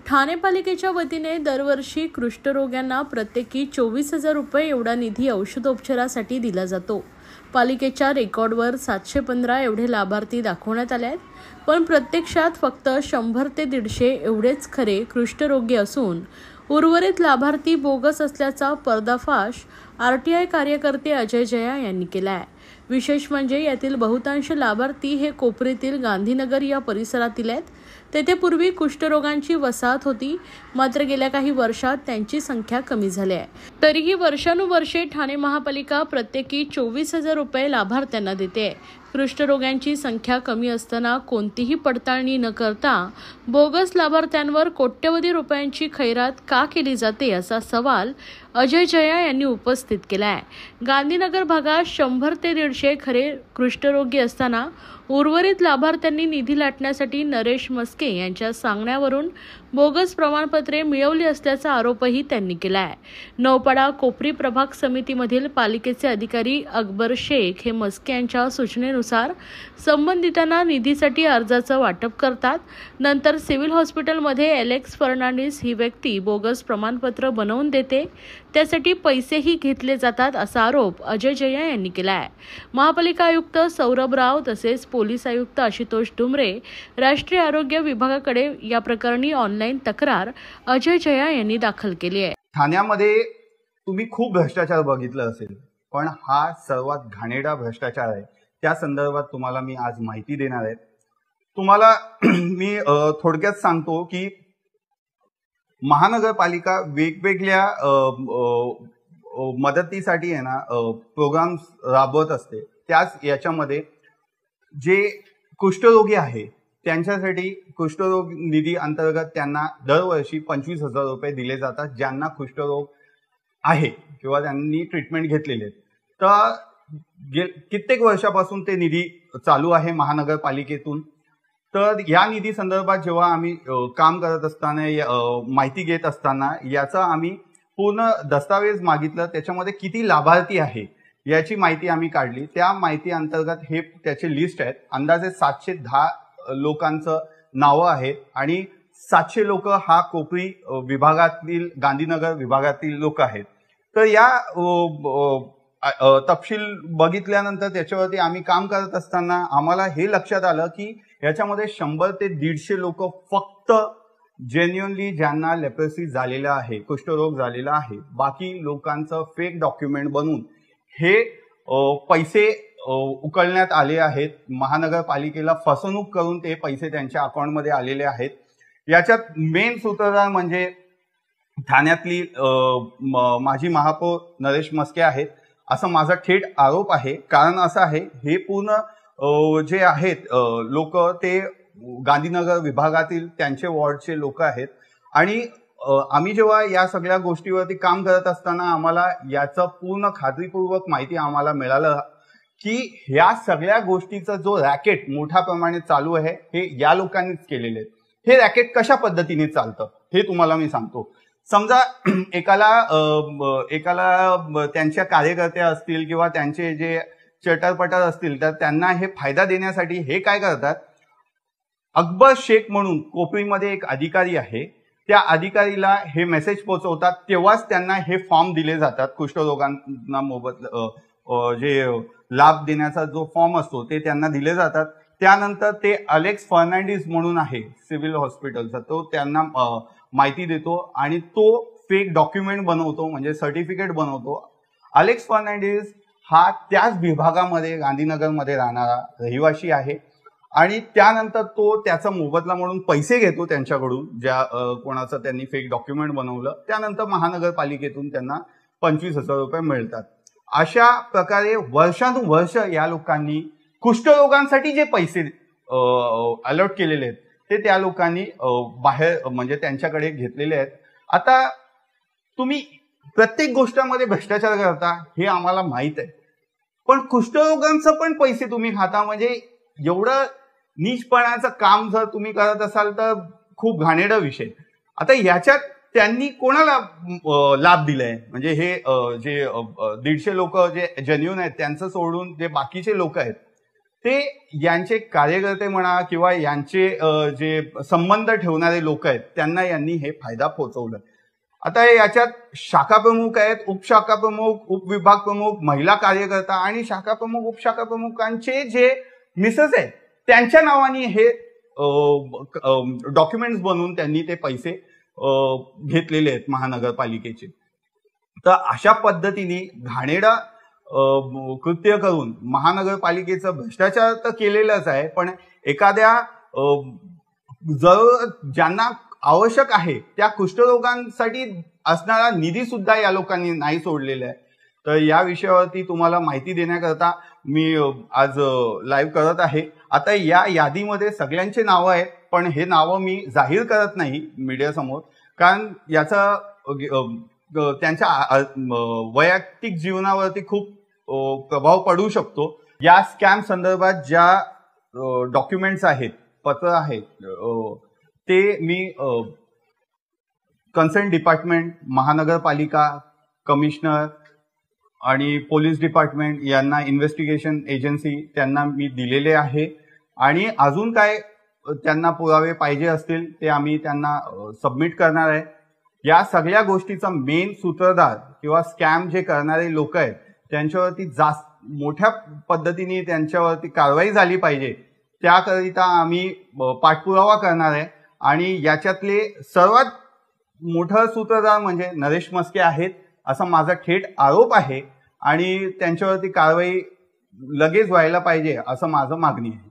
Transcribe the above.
ठाणे पालिकेच्या वतीने दरवर्षी कुष्ठरोग्यांना प्रत्येकी 24,000 रुपये एवढा निधी औषधोपचारासाठी दिला जातो। पालिकेच्या रेकॉर्डवर 715 एवढे लाभार्थी दाखवण्यात आले आहेत, पण प्रत्यक्षात फक्त 100 ते 150 एवढेच खरे कुष्ठरोगी असून उर्वरित लाभार्थी बोगस असल्याचा पर्दाफाश आरटीआय कार्यकर्ते अजय जया यांनी केला आहे। विशेष म्हणजे यातील बहुतांश लाभार्थी हे कोपरीतील गांधीनगर या परिसरातील आहेत। तेथे पूर्वी कुष्ठरोगांची वसाहत होती, मात्र गेल्या काही वर्षात त्यांची संख्या कमी झाली आहे। तरीही वर्षानुवर्षे ठाणे महापालिका प्रत्येकी 24,000 रुपये लाभार्थ्यांना देते। कुष्ठरोग्यांची संख्या कमी असताना कोणतीही पडताळणी न करता बोगस लाभार्थ्यांवर कोट्यवधी रुपयांची खैरात का केली जाते असा सवाल अजय जया यांनी उपस्थित केला आहे। गांधीनगर भागात 100 ते 150 खरे कुष्ठरोगी असताना उर्वरित लाभार्थ्यांनी निधी लाटण्यासाठी नरेश मस्के यांच्या सांगण्यावरून बोगस प्रमाणपत्रे मिळवली असल्याचा आरोपही त्यांनी केला आहे। नौपाडा कोपरी प्रभाग समितीमधील पालिकेचे अधिकारी अकबर शेख हे मस्के यांच्या सूचनेनुसार संबंधितांना निधीसाठी अर्जाचं वाटप करतात। नंतर सिव्हिल हॉस्पिटलमध्ये एलेक्स फर्नांडिस ही व्यक्ती बोगस प्रमाणपत्र बनवून देते, त्यासाठी पैसेही घेतले जातात असा आरोप अजय जया यांनी केला आहे। महापालिका आयुक्त सौरभ राव तसेच पोलीस आयुक्त आशुतोष डुमरे राष्ट्रीय आरोग्य विभागाकडे या प्रकरणी ऑनलाईन तक्रार अजय जया यांनी दाखल केली आहे। ठाण्यामध्ये तुम्ही खूप भ्रष्टाचार बघितलं असेल, पण हा सर्वात घाणेरडा भ्रष्टाचार आहे। त्या संदर्भात तुम्हाला मी आज माहिती देणार आहे। तुम्हाला मी थोडक्यात सांगतो की महानगरपालिका वेगवेगळ्या मदतीसाठी आहे ना प्रोग्राम्स राबवत असते। त्याच याच्यामध्ये जे कुष्ठरोगी आहे त्यांच्यासाठी कुष्ठरोग निधी अंतर्गत त्यांना दरवर्षी 25,000 रुपये दिले जातात, ज्यांना कुष्ठरोग आहे किंवा त्यांनी ट्रीटमेंट घेतलेली आहे। तर कित्येक वर्षापासून ते निधी चालू आहे महानगरपालिकेतून। तर या निधी संदर्भात जेव्हा आम्ही काम करत असताना माहिती घेत असताना याचा आम्ही पूर्ण दस्तावेज मागितलं, त्याच्यामध्ये किती लाभार्थी आहे याची माहिती आम्ही काढली। त्या माहिती अंतर्गत हे त्याचे लिस्ट आहेत। अंदाजे 710 लोकांचं नावं आहेत आणि 700 लोक हा कोपरी विभागातील गांधीनगर विभागातील लोक आहेत। तर या तपशील बघितल्यानंतर त्याच्यावरती आम्ही काम करत असताना आम्हाला हे लक्षात आलं की याच्यामध्ये 100 ते 150 लोक फक्त जेन्युअनली ज्यांना लेप्रोसी झालेला आहे, कुष्ठरोग झालेला आहे, बाकी लोकांचं फेक डॉक्युमेंट बनवून हे पैसे उकळण्यात आले आहेत। महानगरपालिकेला फसवणूक करून ते पैसे त्यांच्या अकाउंटमध्ये आलेले आहेत। याच्यात मेन सूत्रधार म्हणजे ठाण्यातली माजी महापौर नरेश मस्के आहेत, असं माझा थेट आरोप आहे। कारण असं आहे, हे पूर्ण जे आहेत लोक ते गांधीनगर विभागातील त्यांचे वॉर्डचे लोक आहेत आणि आम्ही जेव्हा या सगळ्या गोष्टीवरती काम करत असताना आम्हाला याचं पूर्ण खात्रीपूर्वक माहिती आम्हाला मिळालं की ह्या सगळ्या गोष्टीचा जो रॅकेट मोठ्या प्रमाणात चालू आहे हे या लोकांनीच केलेले आहे। हे रॅकेट कशा पद्धतीने चालतं हे तुम्हाला मी सांगतो। समजा एकाला त्यांच्या कार्यकर्ते असतील किंवा त्यांचे जे चटरपटर असतील तर त्यांना हे फायदा देण्यासाठी हे काय करतात, अकबर शेख म्हणून कोपरीमध्ये एक अधिकारी आहे, त्या अधिकारीला हे मेसेज पोहोचवतात, तेव्हाच त्यांना हे फॉर्म दिले जातात। कुष्ठरोगांना जे लाभ देण्याचा जो फॉर्म असतो ते त्यांना दिले जातात। त्यानंतर ते अलेक्स फर्नांडिस म्हणून आहे सिव्हिल हॉस्पिटलचा, तो त्यांना माहिती देतो आणि तो फेक डॉक्युमेंट बनवतो, म्हणजे सर्टिफिकेट बनवतो। अलेक्स फर्नांडिस हा त्याच विभागामध्ये गांधीनगरमध्ये राहणारा रहिवासी आहे आणि त्यानंतर तो त्याचा मोबदला म्हणून पैसे घेतो त्यांच्याकडून, ज्या कोणाचं त्यांनी फेक डॉक्युमेंट बनवलं। त्यानंतर महानगरपालिकेतून त्यांना 25,000 रुपये मिळतात। अशा प्रकारे वर्षानुवर्ष या लोकांनी कुष्ठरोगांसाठी जे पैसे अलॉट केलेले आहेत ते त्या लोकांनी बाहेर म्हणजे त्यांच्याकडे घेतलेले आहेत। आता तुम्ही प्रत्येक गोष्टीमध्ये भ्रष्टाचार करता हे आम्हाला माहित आहे, पण कुष्ठरोगांचं पण पैसे तुम्ही खाता, म्हणजे एवढं नीचपणाचं काम जर तुम्ही करत असाल तर खूप घाणेरडा विषय। आता याच्यात त्यांनी कोणाला लाभ दिलाय, म्हणजे हे जे 150 लोक जे जेन्युइन आहेत त्यांचं सोडून जे बाकीचे लोक आहेत ते यांचे कार्यकर्ते म्हणा किंवा यांचे जे संबंध ठेवणारे लोक आहेत त्यांना यांनी हे फायदा पोहोचवला। आता याच्यात शाखा प्रमुख आहेत, उपशाखा प्रमुख, उपविभाग प्रमुख, महिला कार्यकर्ता आणि शाखा प्रमुख, उपशाखा प्रमुखांचे जे मिसेस आहेत त्यांच्या नावाने हे डॉक्युमेंट्स बनवून त्यांनी ते पैसे घेतलेले आहेत महानगरपालिकेचे। तर अशा पद्धतीने घाणेरडा कृत्य करून महानगरपालिकेचं भ्रष्टाचार तर केलेलंच आहे, पण एखाद्या ज्यांना आवश्यक आहे त्या कुष्ठरोगांसाठी असणारा निधी सुद्धा या लोकांनी नाही सोडलेला आहे। तर या विषयावरती तुम्हाला माहिती देण्याकरता मी आज लाईव्ह करत आहे। आता या यादीमध्ये सगळ्यांचे नावं आहेत, पण हे नावं मी जाहीर करत नाही मीडियासमोर, कारण याचा त्यांच्या वैयक्तिक जीवनावरती खूप प्रभाव पडू शकतो। या स्कॅम संदर्भात ज्या डॉक्युमेंट्स आहेत, पत्र आहेत, ते मी कन्सर्न डिपार्टमेंट, महानगरपालिका, कमिशनर आणि पोलीस डिपार्टमेंट यांना, इन्व्हेस्टिगेशन एजन्सी त्यांना मी दिलेले आहे। आणि अजून काय त्यांना पुरावे पाहिजे असतील ते आम्ही त्यांना सबमिट करणार आहे। या सगळ्या गोष्टीचा मेन सूत्रधार किंवा स्कॅम जे करणारे लोक आहेत त्यांच्यावरती जास्त मोठ्या पद्धतीने त्यांच्यावरती कारवाई झाली पाहिजे, त्याकरिता आम्ही पाठपुरावा करणार आहे। आणि याच्यातले सर्वात मोठा सूत्रधार म्हणजे नरेश मस्के आहेत असा माझा थेट आरोप आहे आणि त्यांच्यावरती कारवाई लगेच व्हायला पाहिजे असं माझं मागणी आहे।